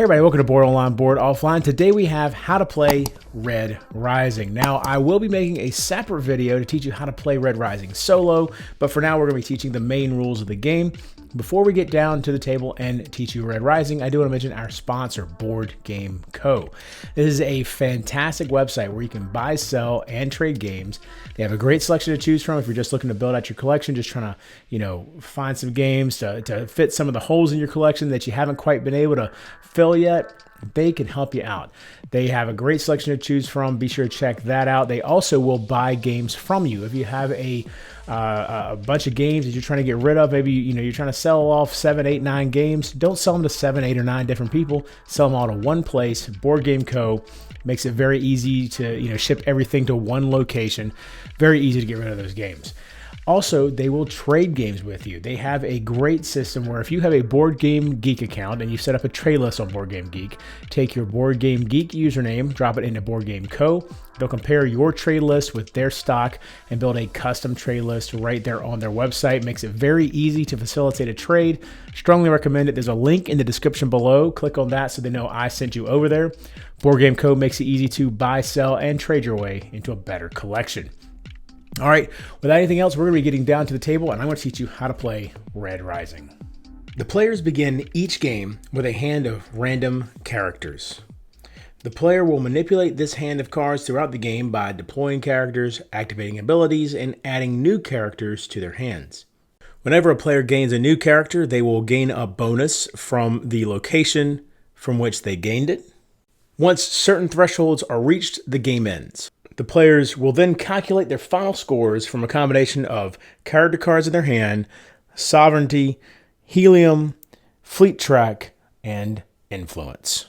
everybody, welcome to Board Online, Board Offline. Today we have how to play Red Rising. Now I will be making a separate video to teach you how to play Red Rising solo, but for now we're going to be teaching the main rules of the game. Before we get down to the table and teach you Red Rising, I do want to mention our sponsor, Board Game Co. This is a fantastic website where you can buy, sell, and trade games. They have a great selection to choose from if you're just looking to build out your collection, just trying to, find some games to fit some of the holes in your collection that you haven't quite been able to fill yet. They can help you out. They have a great selection to choose from. Be sure to check that out. They also will buy games from you. If you have a bunch of games that you're trying to get rid of, maybe you're trying to sell off 7, 8, 9 games, don't sell them to 7, 8, or 9 different people. Sell them all to one place. Board Game Co. makes it very easy to ship everything to one location. Very easy to get rid of those games. Also, they will trade games with you. They have a great system where if you have a Board Game Geek account and you set up a trade list on Board Game Geek, take your Board Game Geek username, drop it into Board Game Co. They'll compare your trade list with their stock and build a custom trade list right there on their website. Makes it very easy to facilitate a trade. Strongly recommend it. There's a link in the description below. Click on that so they know I sent you over there. Board Game Co. makes it easy to buy, sell, and trade your way into a better collection. All right, without anything else, we're going to be getting down to the table, and I'm going to teach you how to play Red Rising. The players begin each game with a hand of random characters. The player will manipulate this hand of cards throughout the game by deploying characters, activating abilities, and adding new characters to their hands. Whenever a player gains a new character, they will gain a bonus from the location from which they gained it. Once certain thresholds are reached, the game ends. The players will then calculate their final scores from a combination of character cards in their hand, sovereignty, helium, fleet track, and influence.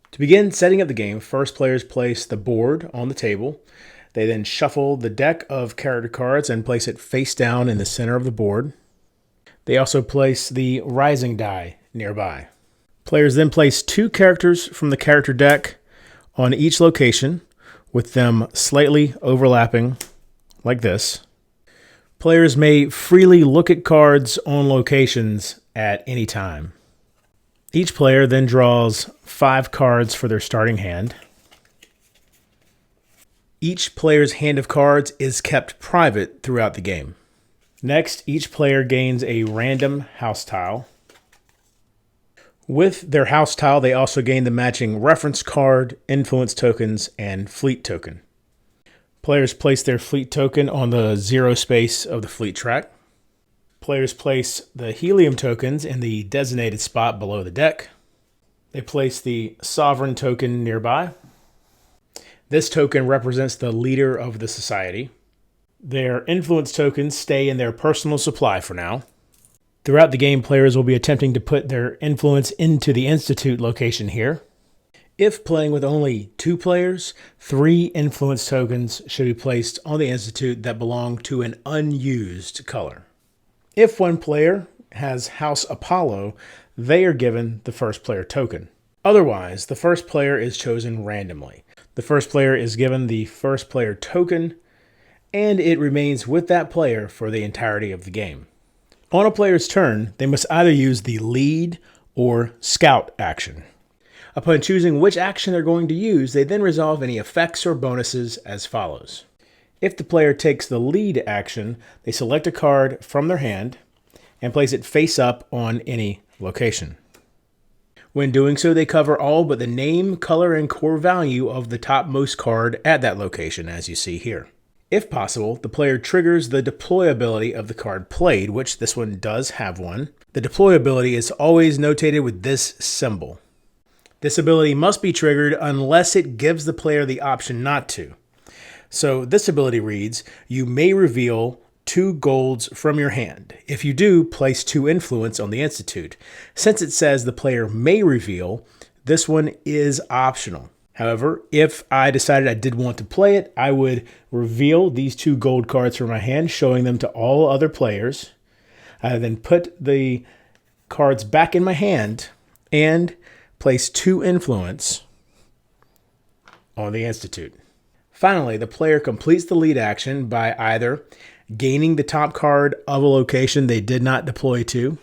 To begin setting up the game, first players place the board on the table. They then shuffle the deck of character cards and place it face down in the center of the board. They also place the rising die nearby. Players then place 2 characters from the character deck on each location, with them slightly overlapping like this. Players may freely look at cards on locations at any time. Each player then draws 5 cards for their starting hand. Each player's hand of cards is kept private throughout the game. Next, each player gains a random house tile. With their house tile, they also gain the matching reference card, influence tokens, and fleet token. Players place their fleet token on the 0 space of the fleet track. Players place the helium tokens in the designated spot below the deck. They place the sovereign token nearby. This token represents the leader of the society. Their influence tokens stay in their personal supply for now. Throughout the game, players will be attempting to put their influence into the Institute location here. If playing with only 2 players, 3 influence tokens should be placed on the Institute that belong to an unused color. If one player has House Apollo, they are given the first player token. Otherwise, the first player is chosen randomly. The first player is given the first player token, and it remains with that player for the entirety of the game. On a player's turn, they must either use the lead or scout action. Upon choosing which action they're going to use, they then resolve any effects or bonuses as follows. If the player takes the lead action, they select a card from their hand and place it face up on any location. When doing so, they cover all but the name, color, and core value of the topmost card at that location, as you see here. If possible, the player triggers the deploy ability of the card played, which this one does have one. The deploy ability is always notated with this symbol. This ability must be triggered unless it gives the player the option not to. So this ability reads, you may reveal 2 golds from your hand. If you do, place 2 influence on the Institute. Since it says the player may reveal, this one is optional. However, if I decided I did want to play it, I would reveal these 2 gold cards from my hand, showing them to all other players. I then put the cards back in my hand and place 2 influence on the Institute. Finally, the player completes the lead action by either gaining the top card of a location they did not deploy to,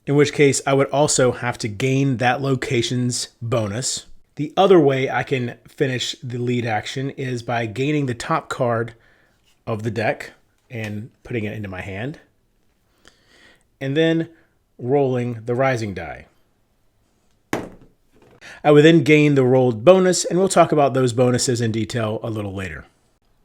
in which case I would also have to gain that location's bonus. The other way I can finish the lead action is by gaining the top card of the deck and putting it into my hand, and then rolling the rising die. I would then gain the rolled bonus, and we'll talk about those bonuses in detail a little later.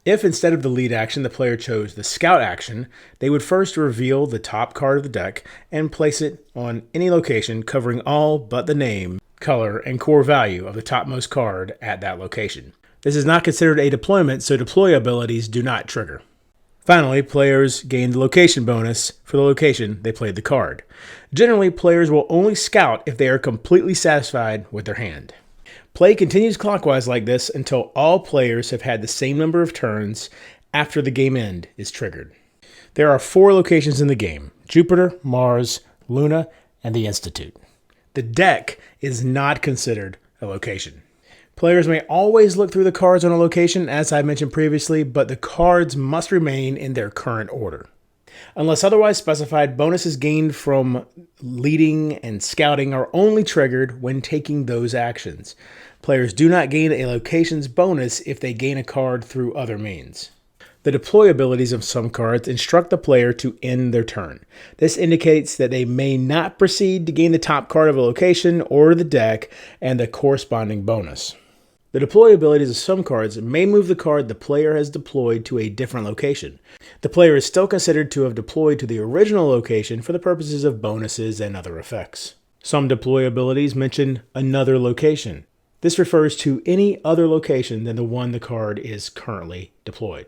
If instead of the lead action, the player chose the scout action, they would first reveal the top card of the deck and place it on any location covering all but the name, color, and core value of the topmost card at that location. This is not considered a deployment, so deploy abilities do not trigger. Finally, players gain the location bonus for the location they played the card. Generally, players will only scout if they are completely satisfied with their hand. Play continues clockwise like this until all players have had the same number of turns after the game end is triggered. There are 4 locations in the game: Jupiter, Mars, Luna, and the Institute. The deck is not considered a location. Players may always look through the cards on a location, as I mentioned previously, but the cards must remain in their current order. Unless otherwise specified, bonuses gained from leading and scouting are only triggered when taking those actions. Players do not gain a location's bonus if they gain a card through other means. The deploy abilities of some cards instruct the player to end their turn. This indicates that they may not proceed to gain the top card of a location or the deck and the corresponding bonus. The deploy abilities of some cards may move the card the player has deployed to a different location. The player is still considered to have deployed to the original location for the purposes of bonuses and other effects. Some deploy abilities mention another location. This refers to any other location than the one the card is currently deployed.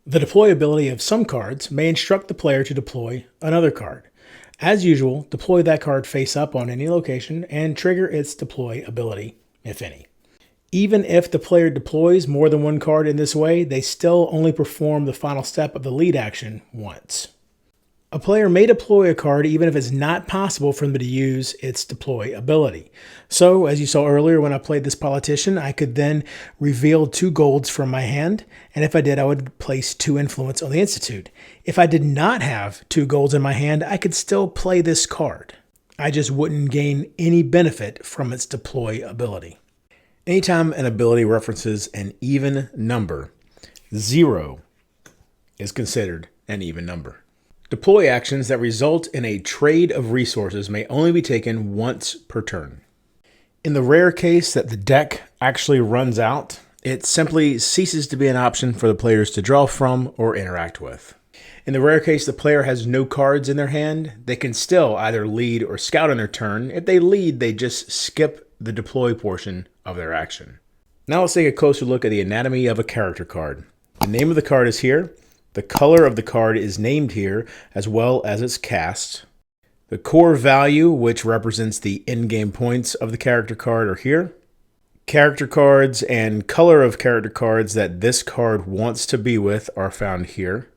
The deploy ability of some cards may instruct the player to deploy another card. As usual, deploy that card face up on any location and trigger its deploy ability, if any. Even if the player deploys more than one card in this way, they still only perform the final step of the lead action once. A player may deploy a card even if it's not possible for them to use its deploy ability. So, as you saw earlier when I played this politician, I could then reveal 2 golds from my hand, and if I did, I would place 2 influence on the Institute. If I did not have 2 golds in my hand, I could still play this card. I just wouldn't gain any benefit from its deploy ability. Anytime an ability references an even number, 0 is considered an even number. Deploy actions that result in a trade of resources may only be taken once per turn. In the rare case that the deck actually runs out, it simply ceases to be an option for the players to draw from or interact with. In the rare case the player has no cards in their hand, they can still either lead or scout on their turn. If they lead, they just skip the deploy portion of their action. Now let's take a closer look at the anatomy of a character card. The name of the card is here. The color of the card is named here, as well as its cast. The core value, which represents the in-game points of the character card, are here. Character cards and color of character cards that this card wants to be with are found here.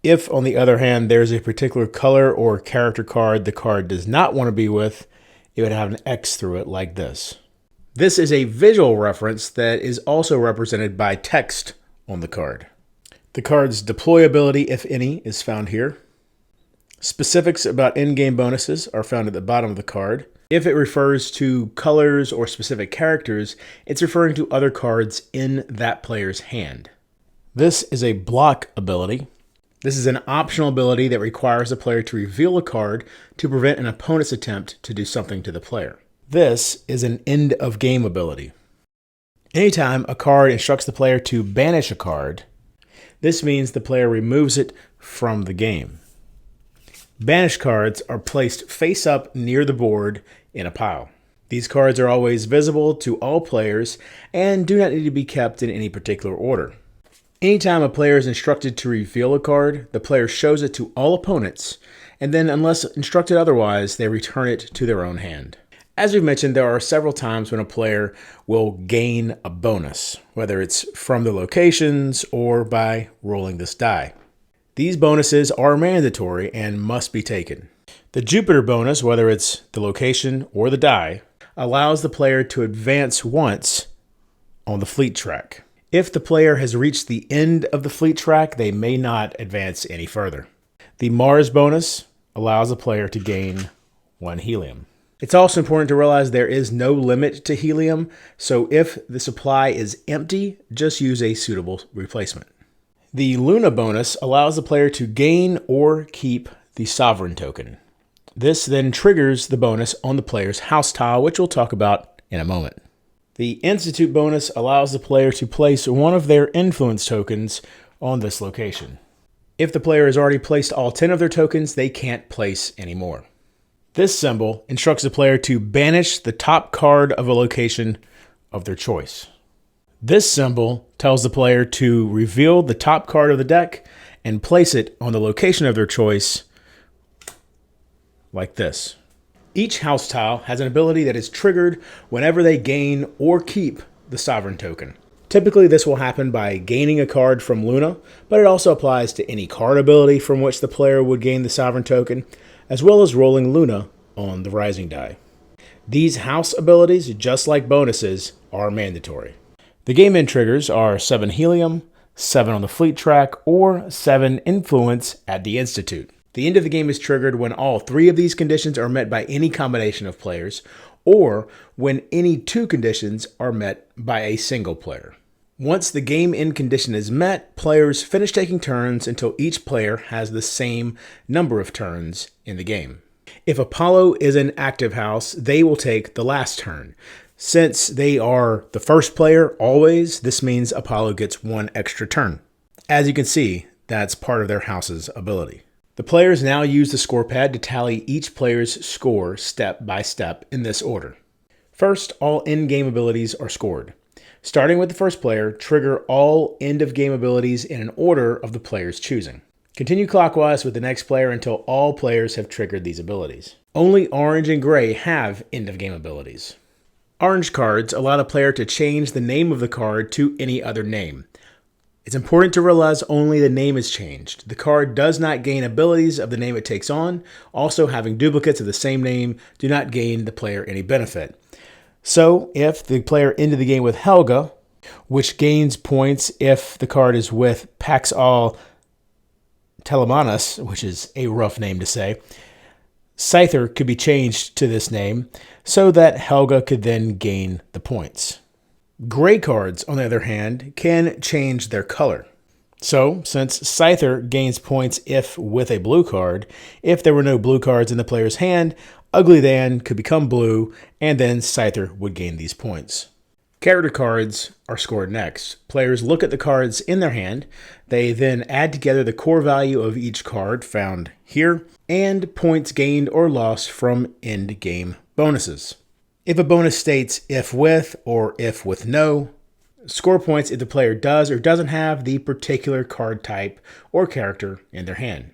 If, on the other hand, there's a particular color or character card the card does not want to be with, it would have an X through it like this. This is a visual reference that is also represented by text on the card. The card's deploy ability, if any, is found here. Specifics about in-game bonuses are found at the bottom of the card. If it refers to colors or specific characters, it's referring to other cards in that player's hand. This is a block ability. This is an optional ability that requires the player to reveal a card to prevent an opponent's attempt to do something to the player. This is an end of game ability. Anytime a card instructs the player to banish a card, this means the player removes it from the game. Banished cards are placed face up near the board in a pile. These cards are always visible to all players and do not need to be kept in any particular order. Anytime a player is instructed to reveal a card, the player shows it to all opponents, and then unless instructed otherwise, they return it to their own hand. As we've mentioned, there are several times when a player will gain a bonus, whether it's from the locations or by rolling this die. These bonuses are mandatory and must be taken. The Jupiter bonus, whether it's the location or the die, allows the player to advance once on the fleet track. If the player has reached the end of the fleet track, they may not advance any further. The Mars bonus allows the player to gain 1 helium. It's also important to realize there is no limit to helium, so if the supply is empty, just use a suitable replacement. The Luna bonus allows the player to gain or keep the sovereign token. This then triggers the bonus on the player's house tile, which we'll talk about in a moment. The Institute bonus allows the player to place one of their influence tokens on this location. If the player has already placed all 10 of their tokens, they can't place any more. This symbol instructs the player to banish the top card of a location of their choice. This symbol tells the player to reveal the top card of the deck and place it on the location of their choice, like this. Each house tile has an ability that is triggered whenever they gain or keep the sovereign token. Typically, this will happen by gaining a card from Luna, but it also applies to any card ability from which the player would gain the sovereign token, as well as rolling Luna on the rising die. These house abilities, just like bonuses, are mandatory. The game end triggers are 7 helium, 7 on the fleet track, or 7 influence at the Institute. The end of the game is triggered when all 3 of these conditions are met by any combination of players, or when any 2 conditions are met by a single player. Once the game end condition is met, players finish taking turns until each player has the same number of turns in the game. If Apollo is an active house, they will take the last turn. Since they are the first player always, this means Apollo gets 1 extra turn. As you can see, that's part of their house's ability. The players now use the score pad to tally each player's score step by step in this order. First, all end-game abilities are scored. Starting with the first player, trigger all end-of-game abilities in an order of the player's choosing. Continue clockwise with the next player until all players have triggered these abilities. Only orange and gray have end-of-game abilities. Orange cards allow the player to change the name of the card to any other name. It's important to realize only the name is changed. The card does not gain abilities of the name it takes on. Also, having duplicates of the same name do not gain the player any benefit. So, if the player ended the game with Helga, which gains points if the card is with Paxall Telemanus, which is a rough name to say, Scyther could be changed to this name so that Helga could then gain the points. Gray cards, on the other hand, can change their color. So, since Scyther gains points if with a blue card, if there were no blue cards in the player's hand, Ugly Dan could become blue, and then Scyther would gain these points. Character cards are scored next. Players look at the cards in their hand. They then add together the core value of each card found here, and points gained or lost from end-game bonuses. If a bonus states if with or if with no, score points if the player does or doesn't have the particular card type or character in their hand.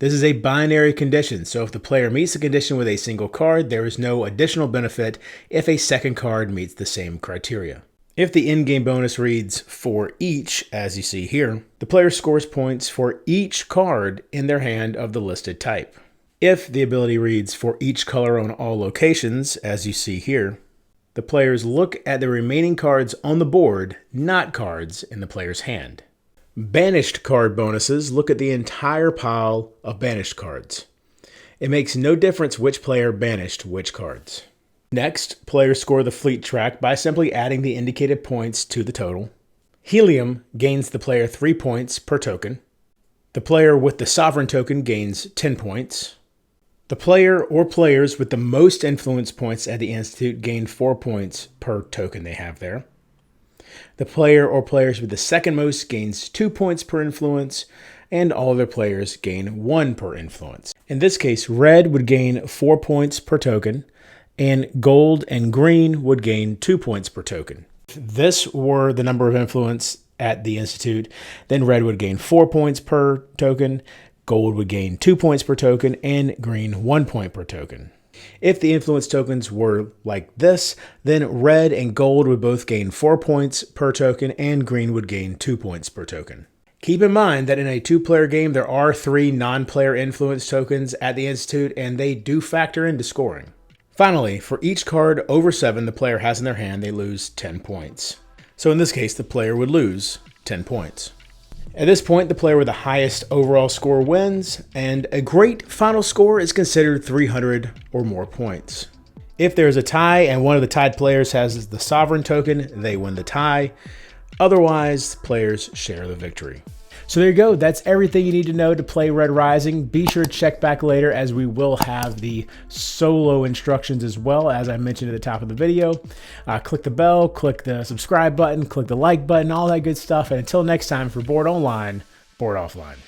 This is a binary condition, so if the player meets the condition with a single card, there is no additional benefit if a second card meets the same criteria. If the in-game bonus reads for each, as you see here, the player scores points for each card in their hand of the listed type. If the ability reads for each color on all locations, as you see here, the players look at the remaining cards on the board, not cards in the player's hand. Banished card bonuses look at the entire pile of banished cards. It makes no difference which player banished which cards. Next, players score the fleet track by simply adding the indicated points to the total. Helium gains the player 3 points per token. The player with the sovereign token gains 10 points. The player or players with the most influence points at the Institute gain 4 points per token they have there. The player or players with the second most gains 2 points per influence, and all other players gain 1 per influence. In this case, red would gain 4 points per token, and gold and green would gain 2 points per token. If this were the number of influence at the Institute, then red would gain 4 points per token, gold would gain 2 points per token, and green 1 point per token. If the influence tokens were like this, then red and gold would both gain 4 points per token, and green would gain 2 points per token. Keep in mind that in a 2-player game, there are 3 non-player influence tokens at the Institute, and they do factor into scoring. Finally, for each card over 7 the player has in their hand, they lose 10 points. So in this case, the player would lose 10 points. At this point, the player with the highest overall score wins, and a great final score is considered 300 or more points. If there's a tie and one of the tied players has the sovereign token, they win the tie. Otherwise, players share the victory. So there you go. That's everything you need to know to play Red Rising. Be sure to check back later, as we will have the solo instructions as well, as I mentioned at the top of the video. Click the bell, click the subscribe button, click the like button, all that good stuff. And until next time, for Bored Online, Bored Offline.